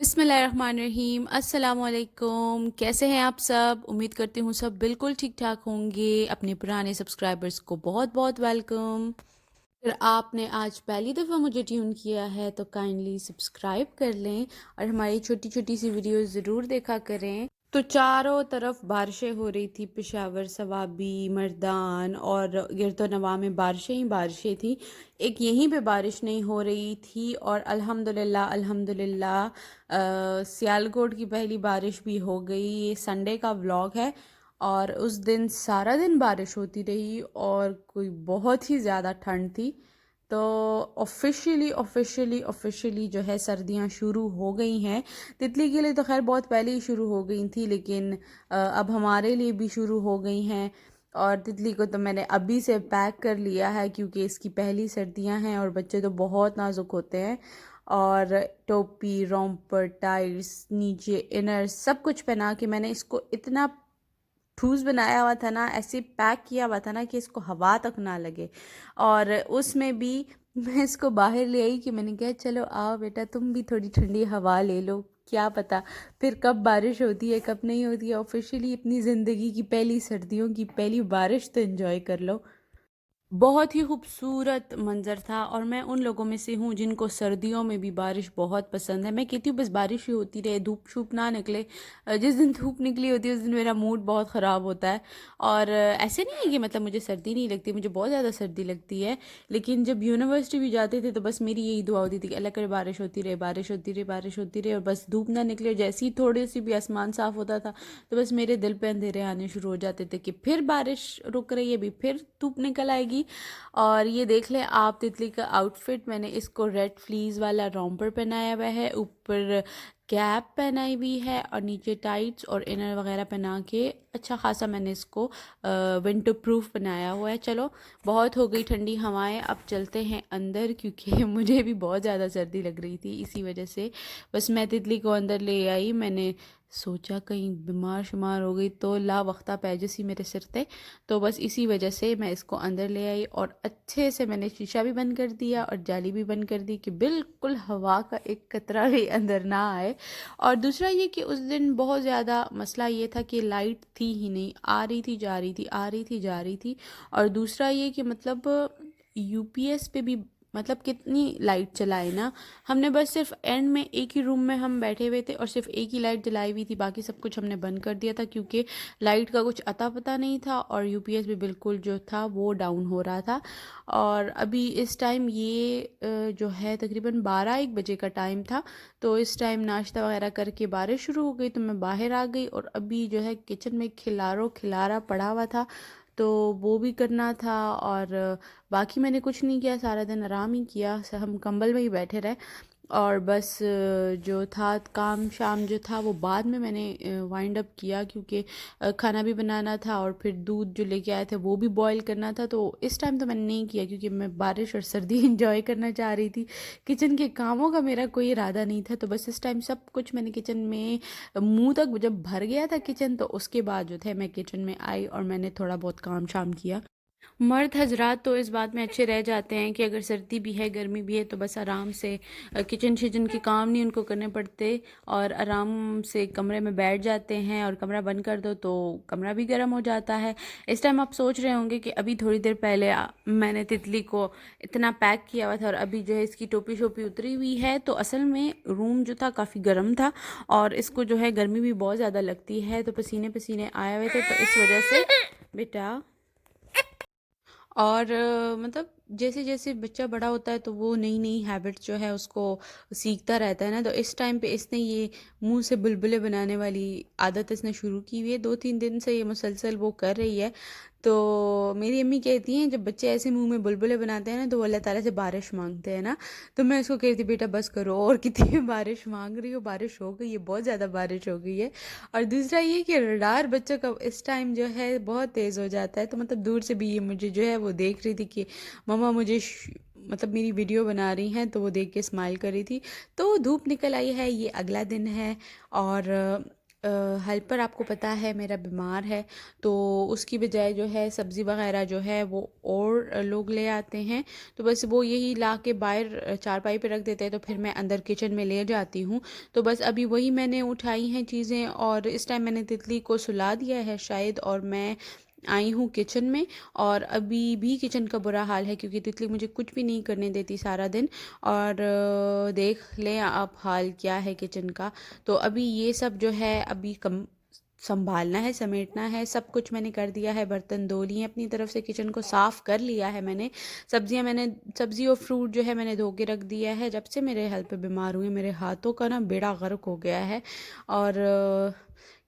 बिस्मिल्लाहिर्रहमानिर्रहीम। अस्सलाम वालेकुम। कैसे हैं आप सब? उम्मीद करती हूँ सब बिल्कुल ठीक ठाक होंगे। अपने पुराने सब्सक्राइबर्स को बहुत बहुत वेलकम। अगर आपने आज पहली दफ़ा मुझे ट्यून किया है तो काइंडली सब्सक्राइब कर लें और हमारी छोटी छोटी सी वीडियोस ज़रूर देखा करें। तो चारों तरफ बारिशें हो रही थी, पेशावर, सवाबी, मर्दान और गिरदोनवा में बारिशें ही बारिशें थी। एक यहीं पे बारिश नहीं हो रही थी और अल्हम्दुलिल्लाह अल्हम्दुलिल्लाह सियालकोट की पहली बारिश भी हो गई। ये संडे का व्लॉग है और उस दिन सारा दिन बारिश होती रही और कोई बहुत ही ज़्यादा ठंड थी। तो ऑफिशियली जो है सर्दियां शुरू हो गई हैं। तितली के लिए तो खैर बहुत पहले ही शुरू हो गई थी, लेकिन अब हमारे लिए भी शुरू हो गई हैं। और तितली को तो मैंने अभी से पैक कर लिया है क्योंकि इसकी पहली सर्दियां हैं और बच्चे तो बहुत नाजुक होते हैं। और टोपी, रोम्पर, टाइट्स, नीचे इनर सब कुछ पहना के मैंने इसको इतना ठूस बनाया हुआ था ना, ऐसे पैक किया हुआ था ना कि इसको हवा तक ना लगे। और उसमें भी मैं इसको बाहर ले आई कि मैंने कहा चलो आओ बेटा तुम भी थोड़ी ठंडी हवा ले लो, क्या पता फिर कब बारिश होती है कब नहीं होती है। ऑफिशियली अपनी ज़िंदगी की पहली सर्दियों की पहली बारिश तो एंजॉय कर लो। बहुत ही खूबसूरत मंज़र था और मैं उन लोगों में से हूँ जिनको सर्दियों में भी बारिश बहुत पसंद है। मैं कहती हूँ बस बारिश ही होती रहे, धूप शूप ना निकले। जिस दिन धूप निकली होती है उस दिन मेरा मूड बहुत ख़राब होता है। और ऐसे नहीं है कि मतलब मुझे सर्दी नहीं लगती, मुझे बहुत ज़्यादा सर्दी लगती है। लेकिन जब यूनिवर्सिटी भी जाते थे तो बस मेरी यही दुआ होती थी कि अल्लाह करे बारिश होती रहे, बारिश होती रहे, बारिश होती रहे और बस धूप ना निकले। जैसे ही थोड़ी सी भी आसमान साफ़ होता था तो बस मेरे दिल पे अंधेरे आने शुरू हो जाते थे कि फिर बारिश रुक रही है, अभी फिर धूप निकल आएगी। और ये देख लें आप तितली का आउटफिट, मैंने इसको रेड फ्लीज वाला रोम्पर पहनाया हुआ है, ऊपर कैप पहनाई हुई है और नीचे टाइट्स और इनर वगैरह पहना के अच्छा खासा मैंने इसको विंटर प्रूफ बनाया हुआ है। चलो बहुत हो गई ठंडी हवाएं, अब चलते हैं अंदर क्योंकि मुझे भी बहुत ज़्यादा सर्दी लग रही थी। इसी वजह से बस मैं तितली को अंदर ले आई। मैंने सोचा कहीं बीमार शुमार हो गई तो ला वक्ता पैजसी मेरे सिर पे, तो बस इसी वजह से मैं इसको अंदर ले आई और अच्छे से मैंने शीशा भी बंद कर दिया और जाली भी बंद कर दी कि बिल्कुल हवा का एक कतरा भी अंदर ना आए। और दूसरा ये कि उस दिन बहुत ज़्यादा मसला ये था कि लाइट थी ही नहीं, आ रही थी जा रही थी, आ रही थी जा रही थी। और दूसरा ये कि मतलब यूपीएस पे भी मतलब कितनी लाइट चलाए ना। हमने बस सिर्फ एंड में एक ही रूम में हम बैठे हुए थे और सिर्फ एक ही लाइट जलाई हुई थी, बाकी सब कुछ हमने बंद कर दिया था क्योंकि लाइट का कुछ अता पता नहीं था और यूपीएस भी बिल्कुल जो था वो डाउन हो रहा था। और अभी इस टाइम ये जो है तकरीबन 12-1 बजे का टाइम था। तो इस टाइम नाश्ता वगैरह करके बारिश शुरू हो गई तो मैं बाहर आ गई और अभी जो है किचन में खिलारा पड़ा हुआ था तो वो भी करना था। और बाकी मैंने कुछ नहीं किया, सारा दिन आराम ही किया, हम कंबल में ही बैठे रहे। और बस जो था काम शाम जो था वो बाद में मैंने वाइंड अप किया क्योंकि खाना भी बनाना था और फिर दूध जो लेके आए थे वो भी बॉईल करना था। तो इस टाइम तो मैंने नहीं किया क्योंकि मैं बारिश और सर्दी इंजॉय करना चाह रही थी। किचन के कामों का मेरा कोई इरादा नहीं था। तो बस इस टाइम सब कुछ मैंने किचन में मुंह तक जब भर गया था किचन, तो उसके बाद जो थे मैं किचन में आई और मैंने थोड़ा बहुत काम शाम किया। मर्द हजरात तो इस बात में अच्छे रह जाते हैं कि अगर सर्दी भी है गर्मी भी है तो बस आराम से किचन शिचन के काम नहीं उनको करने पड़ते और आराम से कमरे में बैठ जाते हैं और कमरा बंद कर दो तो कमरा भी गर्म हो जाता है। इस टाइम आप सोच रहे होंगे कि अभी थोड़ी देर पहले मैंने तितली को इतना पैक किया हुआ था और अभी जो है इसकी टोपी शोपी उतरी हुई है। तो असल में रूम जो था काफ़ी गर्म था और इसको जो है गर्मी भी बहुत ज़्यादा लगती है, तो पसीने पसीने आए हुए थे तो इस वजह से बेटा। और मतलब जैसे जैसे बच्चा बड़ा होता है तो वो नई नई हैबिट्स जो है उसको सीखता रहता है ना। तो इस टाइम पे इसने ये मुंह से बुलबुले बनाने वाली आदत इसने शुरू की हुई है, 2-3 दिन से ये मुसलसल वो कर रही है। तो मेरी अम्मी कहती हैं जब बच्चे ऐसे मुंह में बुलबुले बनाते हैं ना तो वो अल्लाह ताला से बारिश मांगते हैं ना। तो मैं उसको कहती बेटा बस करो, और कितनी बारिश मांग रही हो, बारिश हो गई है, बहुत ज़्यादा बारिश हो गई है। और दूसरा ये कि रडार बच्चों का इस टाइम जो है बहुत तेज़ हो जाता है। तो मतलब दूर से भी ये मुझे जो है वो देख रही थी कि मम्मा मुझे मतलब मेरी वीडियो बना रही हैं, तो वो देख के स्माइल कर रही थी। तो धूप निकल आई है, ये अगला दिन है और हेल्पर आपको पता है मेरा बीमार है, तो उसकी बजाय जो है सब्ज़ी वग़ैरह जो है वो और लोग ले आते हैं। तो बस वो यही ला के बाहर चारपाई पे रख देते हैं, तो फिर मैं अंदर किचन में ले जाती हूँ। तो बस अभी वही मैंने उठाई हैं चीज़ें, और इस टाइम मैंने तितली को सुला दिया है शायद, और मैं आई हूँ किचन में। और अभी भी किचन का बुरा हाल है क्योंकि तितली मुझे कुछ भी नहीं करने देती सारा दिन। और देख लें आप हाल क्या है किचन का। तो अभी ये सब जो है अभी कम संभालना है, समेटना है। सब कुछ मैंने कर दिया है, बर्तन धो लिए अपनी तरफ से, किचन को साफ़ कर लिया है मैंने सब्ज़ी और फ्रूट जो है मैंने धो के रख दिया है। जब से मेरे हेल्थ पे बीमार हुए मेरे हाथों का ना बेड़ा गर्क हो गया है। और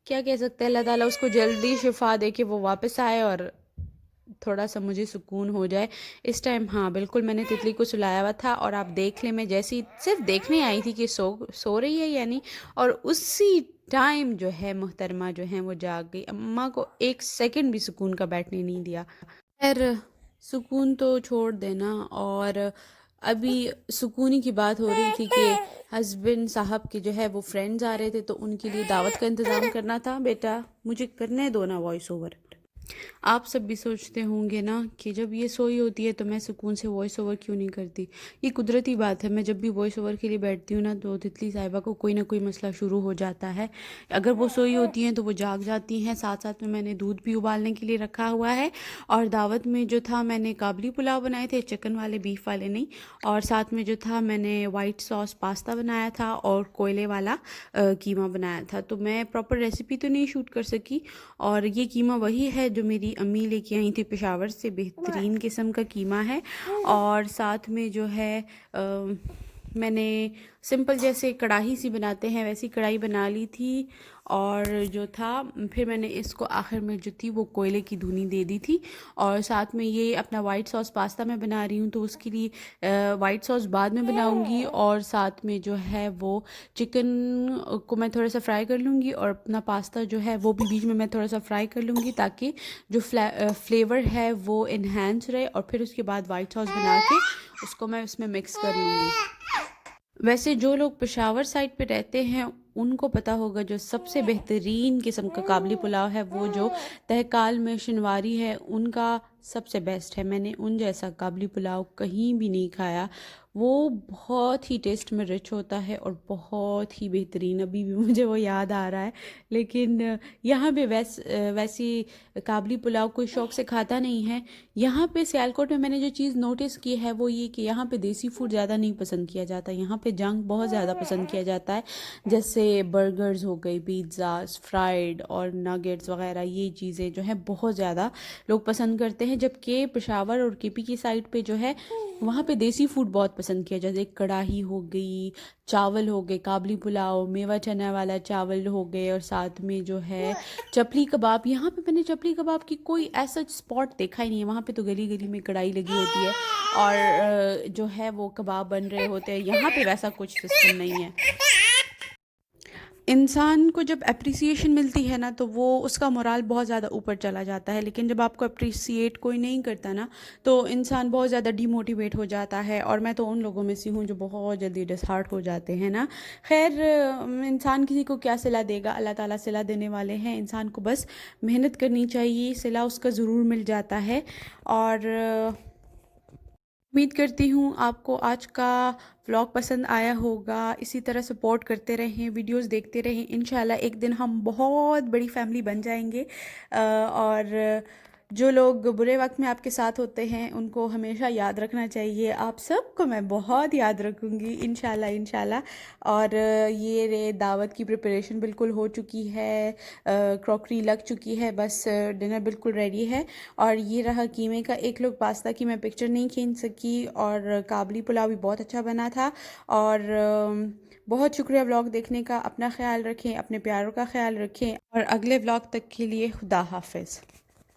क्या कह सकते हैं, अल्लाह ताला उसको जल्दी शिफा दे के वो वापस आए और थोड़ा सा मुझे सुकून हो जाए इस टाइम। हाँ बिल्कुल, मैंने तितली को सुलाया हुआ था, और आप देख लें मैं जैसी सिर्फ देखने आई थी कि सो रही है या नहीं, और उसी टाइम जो है मोहतरमा जो है वो जाग गई। अम्मा को एक सेकंड भी सुकून का बैठने नहीं दिया। खैर, सुकून तो छोड़ देना। और अभी सुकून ही की बात हो रही थी कि हस्बैंड साहब के जो है वो फ्रेंड्स आ रहे थे, तो उनके लिए दावत का इंतज़ाम करना था। बेटा मुझे करने दो ना वॉइस ओवर। आप सब भी सोचते होंगे ना कि जब ये सोई होती है तो मैं सुकून से वॉइस ओवर क्यों नहीं करती। ये कुदरती बात है, मैं जब भी वॉइस ओवर के लिए बैठती हूँ ना तो तितली साहिबा को कोई ना कोई मसला शुरू हो जाता है। अगर वो सोई होती हैं तो वो जाग जाती हैं। साथ साथ में मैंने दूध भी उबालने के लिए रखा हुआ है। और दावत में जो था मैंने काबली पुलाव बनाए थे, चिकन वाले, बीफ वाले नहीं। और साथ में जो था मैंने वाइट सॉस पास्ता बनाया था और कोयले वाला कीमा बनाया था। तो मैं प्रॉपर रेसिपी तो नहीं शूट कर सकी। और ये कीमा वही है जो मेरी अम्मी लेके आई थी पेशावर से, बेहतरीन किस्म का कीमा है। और साथ में जो है मैंने सिंपल जैसे कढ़ाई सी बनाते हैं वैसी कढ़ाई बना ली थी। और जो था फिर मैंने इसको आखिर में जो थी वो कोयले की धुनी दे दी थी। और साथ में ये अपना वाइट सॉस पास्ता मैं बना रही हूँ, तो उसके लिए वाइट सॉस बाद में बनाऊँगी। और साथ में जो है वो चिकन को मैं थोड़ा सा फ्राई कर लूँगी, और अपना पास्ता जो है वो भी बीच में मैं थोड़ा सा फ्राई कर लूँगी ताकि जो फ्लेवर है वो इन्हेंस रहे। और फिर उसके बाद वाइट सॉस बना के उसको मैं उसमें मिक्स कर लूँगी। वैसे जो लोग पेशावर साइड पे रहते हैं उनको पता होगा जो सबसे बेहतरीन किस्म का काबली पुलाव है वो जो तहकाल में शनवारी है, उनका सबसे बेस्ट है। मैंने उन जैसा काबली पुलाव कहीं भी नहीं खाया। वो बहुत ही टेस्ट में रिच होता है और बहुत ही बेहतरीन, अभी भी मुझे वो याद आ रहा है। लेकिन यहाँ पे वैसी काबली पुलाव कोई शौक़ से खाता नहीं है। यहाँ पे सियालकोट में मैंने जो चीज़ नोटिस की है वो ये कि यहाँ पे देसी फूड ज़्यादा नहीं पसंद किया जाता। यहाँ पे जंक बहुत ज़्यादा पसंद किया जाता है, जैसे बर्गर्स हो गई, पिज़्ज़ास, फ्राइड और नगेट्स वगैरह। ये चीज़ें जो है बहुत ज़्यादा लोग पसंद करते हैं, जबकि पेशावर और केपी की साइड पे जो है वहाँ पे देसी फूड बहुत पसंद किया जाता है। जैसे कढ़ाई हो गई, चावल हो गए, काबली पुलाव, मेवा चना वाला चावल हो गए, और साथ में जो है चपली कबाब। यहाँ पे मैंने चपली कबाब की कोई ऐसा स्पॉट देखा ही नहीं है। वहाँ पे तो गली गली में कढ़ाई लगी होती है और जो है वो कबाब बन रहे होते हैं। यहाँ पे वैसा कुछ सिस्टम नहीं है। इंसान को जब एप्रिसिएशन मिलती है ना तो वो उसका मोराल बहुत ज़्यादा ऊपर चला जाता है, लेकिन जब आपको अप्रिसिएट कोई नहीं करता ना तो इंसान बहुत ज़्यादा डिमोटिवेट हो जाता है। और मैं तो उन लोगों में से हूँ जो बहुत जल्दी डिसहार्ट हो जाते हैं ना। खैर, इंसान किसी को क्या सिला देगा, अल्लाह ताला सिला देने वाले हैं। इंसान को बस मेहनत करनी चाहिए, सिला उसका ज़रूर मिल जाता है। और उम्मीद करती हूँ आपको आज का व्लॉग पसंद आया होगा। इसी तरह सपोर्ट करते रहें, वीडियोस देखते रहें। इंशाल्लाह एक दिन हम बहुत बड़ी फैमिली बन जाएंगे। और जो लोग बुरे वक्त में आपके साथ होते हैं उनको हमेशा याद रखना चाहिए। आप सबको मैं बहुत याद रखूँगी इंशाल्लाह इंशाल्लाह। और ये रे दावत की प्रिपरेशन बिल्कुल हो चुकी है, क्रॉकरी लग चुकी है, बस डिनर बिल्कुल रेडी है। और ये रहा कीमे का एक लोग पास्ता की मैं पिक्चर नहीं खींच सकी। और काबली पुलाव भी बहुत अच्छा बना था। और बहुत शुक्रिया व्लॉग देखने का। अपना ख्याल रखें, अपने प्यारों का ख्याल रखें, और अगले व्लॉग तक के लिए खुदा हाफिज़।